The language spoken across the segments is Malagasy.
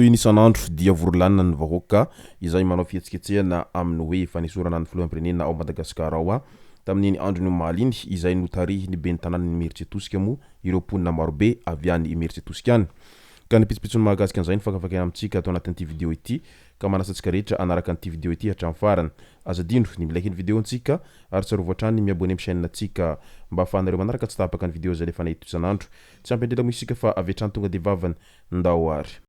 toy ny isan'andro dia vorolanina ny vahoaka izay manao fihetsiketsehana amin'ny hoe fanisorana ny filoham-pirenena ao Madagasikara ao tamin'ny andro ny omaly izay notarihiny ben'ny tanàna ny Meritse Tosika mo ireo mponina marobe avy any Meritse Tosika any ka ny pitsopitsony mahagasikana an'izay ny fakafakana amintsika atao anatin'ity vidéo ity ka manasantsika rehetra anaraka an'ity vidéo ity hatramin'ny farany azadino ny milaiky ny vidéo antsika ary tsarovatra hatrany miabone amin'ny chaîne antsika mba ahafahanareo manaraka tsy tapaka ny vidéo zay lefa nahito isan'andro tsy ampindrindra moa isika fa avy hatrany tonga de vavany ndao ary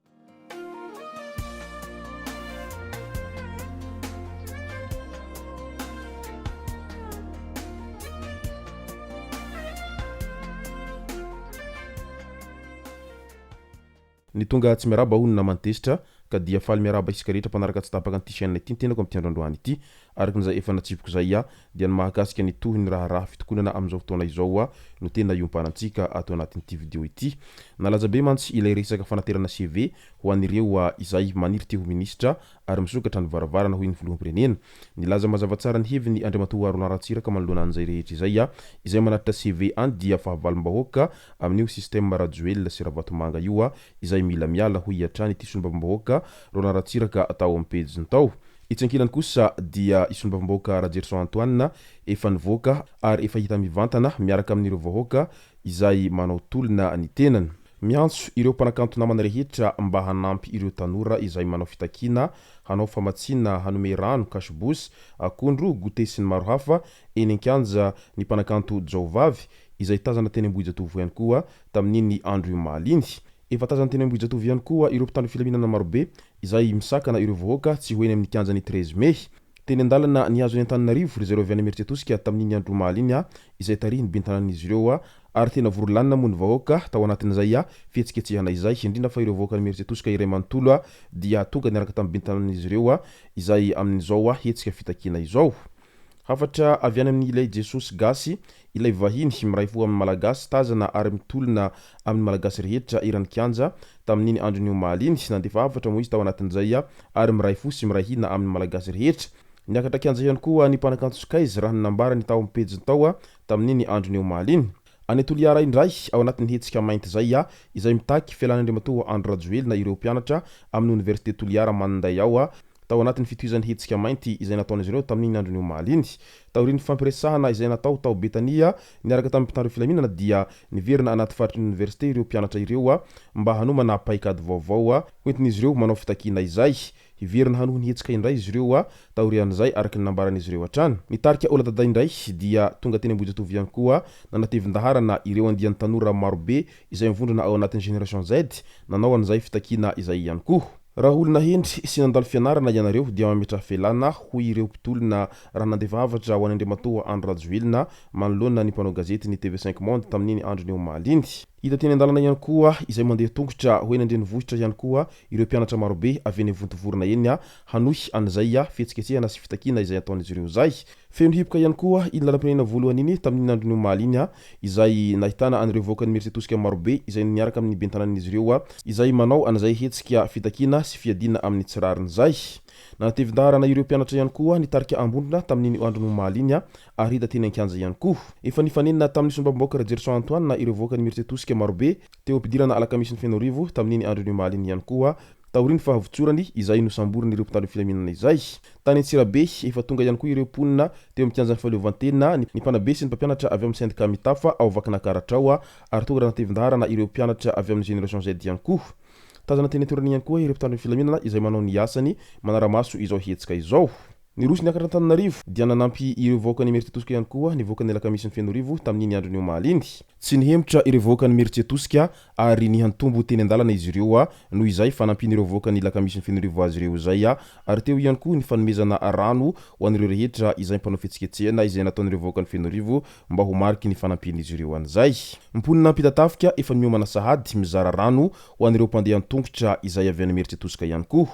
ny tonga tsy miaraba hono na mantesitra ka dia faly miaraba isika rehetra mpanaraka tsy tapaka an'ity chaîne ity tenako amin'ny androandroany ity arakin'izay efa natsipiko zay dia ny mahakasika ny tohiny raha fitokonana amin'izao fotoana izao no tena iompanantsika atao anatin'ity vidéo ity nalaza be mantsy ilay resaka fanaterana CV ho an'ireo izay maniry te ho ministra ary misokatra ny varavarana hoy ny filoham-pirenena nilaza mazava tsara ny heviny Andriamatoa Ronaratsiraka manoloana an'izay rehetra izay manatitra CV any dia fahavalom-bahoaka amin'io système rajoel sy ravatomanga io izay mila miala hoy hatrany ity sombam-bahoaka Ronaratsiraka atao amin'ny pejiny tao itsankilany kosa dia isombam-bahoaka Rajerson Antoine efa nivoaka ary efa hita mivantana miaraka amin'ireo vahoaka izay manao tolona ny tenany miantso ireo mpanakanto namana rehetra mba hanampy ireo tanora izay manao fitakina hanao famatsina hanome rano kashibosy akondro gote sy ny maro hafa eny an-kianja ny mpanakanto Jaovavy izay tazana teny Ambohijatovo ihany koa tamin'iny andro omaly efa tazana teny Ambohijatovo ihany koa ireo mpitandro filaminana marobe izay misakana ireo vahoaka tsy hoeny amin'ny kianja ny 13 Mey teny andalana ny azo ny Antananarivo ry zareo avy any Meritse Tosika tamin'iny andro omaly izay tarihiny ben'ny tanàn'izy ireo ary tena vorolanina moa ny vahoaka tao anatin'izay fihetsiketsehana izay indrindra fa ireo vahoaka ny Meritse Tosika iray manontolo dia tonga niaraka tamin'ny ben'ny tanàn'izy ireo izay amin'izao hetsika fitakina izao hafatra avy any amin'ny ilay Jesosy GASY ilay vahiny miray fo amin'ny malagasy tazana ary mitolona amin'ny malagasy rehetra irany kianja tamin'iny andro ny omaly nandefa hafatra moa izy tao anatin'izay ary miray fo sy miray hina amin'ny malagasy rehetra niakatra kianja ihany koa ny mpanakanto Skaiz raha nambara tao amin'ny pejiny tao tamin'iny andro ny omaly any Toliara indray ao anatin'ny hetsika mainty zay izay mitaky fialan'Andriamatoa Andro Rajoelina ireo mpianatra amin'ny Université Toliara manday ao tao anatin'ny fitohizan'ny hetsika mainty izay nataon'izy ireo tamin'iny andro ny omaly taorian'ny fampiresahana izay natao tao Betania niaraka tamin'ny mpitandro filaminana dia niverina anaty faritry université ireo mpianatra ireo mba hanomana paikady vaovao hoentin'izy ireo manao fitakina izay hiverina hanoho ny hetsika indray izy ireo taorian'izay araky ny nambaran'izy ireo hatrany nitarika ola daday indray dia tonga teny Ambohijatovo ihany koa nanatevin-daharana ireo andian'ny tanora marobe izay mivondrona ao anatin'ny génération Z nanao an'izay fitakina izay ihany koa raha olona hendry sy nandalo fianarana ianareo dia mametra felana hoy ireo mpitolona raha nandefa havatra ho an'Andriamatoa Andro Rajoelina manoloana ny mpanao gazety ny TV5 Monde tamin'iny andro ny omaly hita teny andalana ihany koa izay mandeha tongotra hoe nandrenivohitra ihany koa ireo mpianatra marobe avy eny vontovorona eny hanohy an'izay fihetsiketsehana sy fitakina izay ataon'izy ireo zay feno hipoka ihany koa iny lalam-pirenena voalohany iny tamin'iny andro ny omaly izay nahitana an'ireo vahoaka ny Meritse Tosika marobe izay niaraka amin'ny ben'ny tanàn'izy ireo izay manao an'izay hetsika fitakina sy fiadina amin'ny tsirariny zay nanatevin-daharana ireo mpianatra ihany koa nitarika ambondrona tamin'iny andro ny omaly ary hita teny an-kianja ihany koa efa nifanenina tamin'ny sombam-bahoaka Rajerson Antoine ireo vahoaka ny Meritse Tosika marobe teo ampidirana alakamisy ny fenorivo tamin'iny andro ny omaly ihany koa taoriny fahavotsorany izay nosamboriny ireo mpitandro filaminana izay tany Antsirabe efa tonga ihany koa ireo mponina teo amin'ny kianjan'ny fahaleovantena ny mpanabe sy ny mpampianatra avy amin'ny syndika mitafa ao vakina karatrao ary tonga nanatevin-daharana ireo mpianatra avy amin'ny génération Z ihany koa tazana teny toerana ihany koa ireo mpitandro filaminana izay manao ny asany manaramaso izao hetsika izao Niroso niakatra Antananarivo dia nanampy ireo vahoaka ny Meritse Tosika ihany koa ny vahoaka ny alakamisy ny fenorivo tamin'iny andro ny omaly tsy nihemitra ireo vahoaka ny Meritse Tosika ary nihantombo teny andalana izy ireo noho izay fanampin'ireo vahoaka ny alakamisy ny fenorivo azy ireo zay ary teo ihany koa ny fanomezana rano ho an'ireo rehetra izay mpanao fihetsiketsehana izay nataon'ireo vahoaka ny fenorivo mba ho mariky ny fanampin'izy ireo an'izay mponina ampitatafika efa miomana sahady mizara rano ho an'ireo mpandeha an-tongotra izay avy any Meritse Tosika ihany koa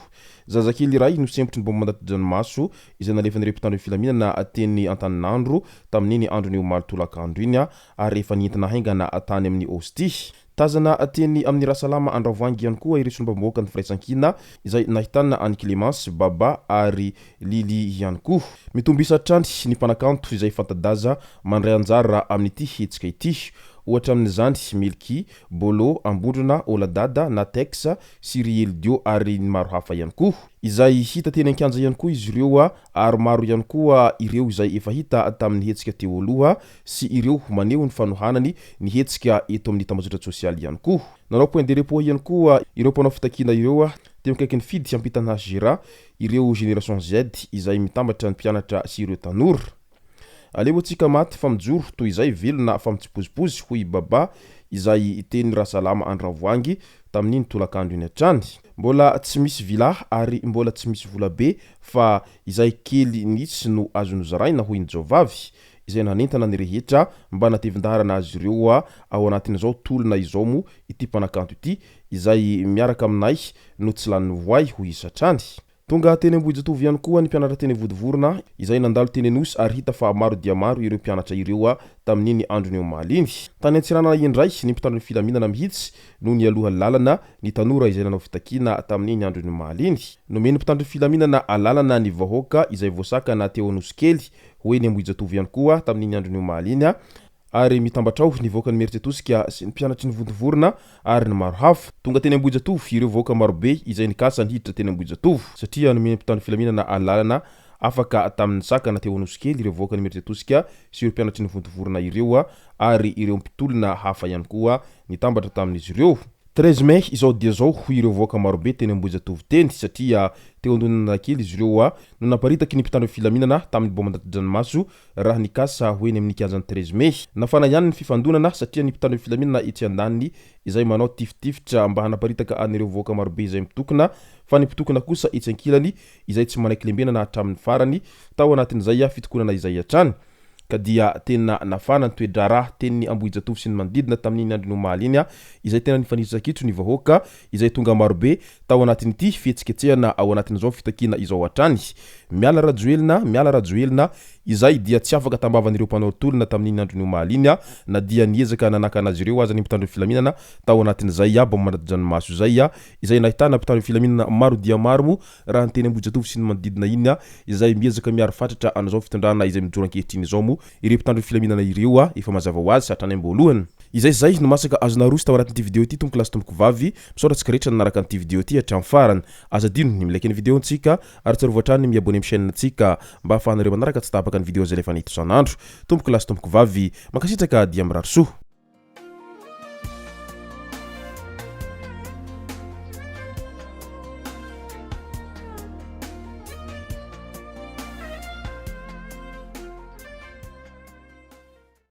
zazakely iray no sempotry ny bomba mandato-dranomaso izay nalefan'ireo mpitandro filaminana teny Antaninandro tamin'iny andro ny omaly tolakandro iny ary efa nientina haingana tany amin'ny Osty tazana teny amin'ny Rasalama Andravoangy ihany koa ireo sombam-bahoaka ny firaisankina izay nahitana any Clémence Baba ary Lily ihany koa mitombo isatrany ny mpanakanto izay fantadaza mandray anjara amin'ity hetsika ity ohatra amin'izany milky, bolo, ambondrona, oladada, natex, ciriel dio ary ny maro hafa ihany koa. Izay hita teny an-kianja ihany koa izy ireo ary maro ihany koa ireo izay efa hita tamin'ny hetsika teo aloha sy ireo maneho ny fanohanany ny hetsika eto amin'ny tambazotra sosialy ihany koa. Nanao point de repos ihany koa ireo mpanao fitakina ireo teo akaiky ny fidy hiampitana gera ireo génération Z izay mitambatra ny mpianatra sy ireo tanora. Aleotsika maty famijoro toy izay velona famitsipozipozy hoy baba izay teny rasalama andravoangy tamin'ny tolakandro iny hatrany. Mbola tsy misy vila ary mbola tsy misy vola be fa izay kely nitsy no azony zaraina hoy ny Jovavy izay nanentana ny rehetra mba natevin-daharana azy ireo ao anatin'izao tolona izao mo ity mpanakanto ity izay miaraka aminay no tsy lany voay hoy isatrany. Tonga teny Ambohijatovy ihany koa ny mpianatra teny Vodivorona izay nandalo teny Anosy ary hita fa maro dia maro ireo mpianatra ireo tamin'iny androny omaliny. Tany Antsiranana indray ny mpitandro ny filaminana mihitsy no ny aloha lalana ny tanora izay nanao fitakina tamin'iny androny omaliny. Nomeny mpitandro ny filaminana alalana ny vahoaka izay voasakana teo Anosy kely hoe ny Ambohijatovy ihany koa tamin'iny androny omaliny ary mitambatrao ny voaka ny Meritsetosika sy ny mpianatry ny Vodivorona ary ny maro hafa. Tonga teny Ambohijatovy ireo voaka maro be izay nikasa nihiditra teny Ambohijatovy satria nomeny mpitandro filaminana alalana afaka tamin'ny sakana teo Anosy kely ireo voaka ny Meritsetosika sy ireo mpianatry ny Vodivorona ireo ary ireo mpitolona hafa ihany koa nitambatra tamin'izy ireo. 13 Mai izao dia zao hoy ireo voaka maro be teny Ambohijatovy teny satria teo andonana kely izy ireo no naparitaky ny mpitandro filaminana tamin'ny bomandato-dranomaso raha nikasa hoe ny amin'ny kianjany 13 Mai. Nafana ihany ny fifandonana satria ny mpitandro filaminana etsy andaniny izay manao tifitifitra mba hanaparitaka anireo voaka maro be izay mitokona fa ny mpitokona kosa etsy ankilany izay tsy manaiky lembenana hatramin'ny farany tao anatin'izay fitokonana izay hatrany. Ka dia tena nafana ny toedrara teny Ambohijatovy sy ny manodidina tamin'iny andro omaly iny izay tena nifanitsakitro ny vahoaka izay tonga maro be tao anatin'ity fihetsiketsehana ao anatin'izao fitakina izao hatrany. Miala rajoelina izay dia tsy afaka tambavan'ireo mpanao tolona tamin'iny andro omaly iny na dia niezaka nanaka anazy ireo aza ny mpitandro filaminana tao anatin'izay bomandato-dranomaso izay nahitana mpitandro filaminana maro dia maro mo raha ny teny Ambohijatovy sy ny manodidina iny izay miezaka miaro fatratra an'izao fitondrana izay mijoro ankehitriny izao mo ireo mpitandro filaminana ireo efa mazava ho azy hatrany amboalohany. Izay no masaka azona roso tao anatin'ity video ity tompoko lasy tompoko vavy misaotratsika rehetra nanaraka an'ity video ity hatramin'ny farany. Aza dino ny milaiky ny video antsika ary tsarovy hatrany miabone amin'ny chaîne antsika mba ahafahanareo manaraka tsy tapaka ny video zay lefa nahita isan'andro. Tompoko lasy tompoko vavy mankasitraka dia mirary soa.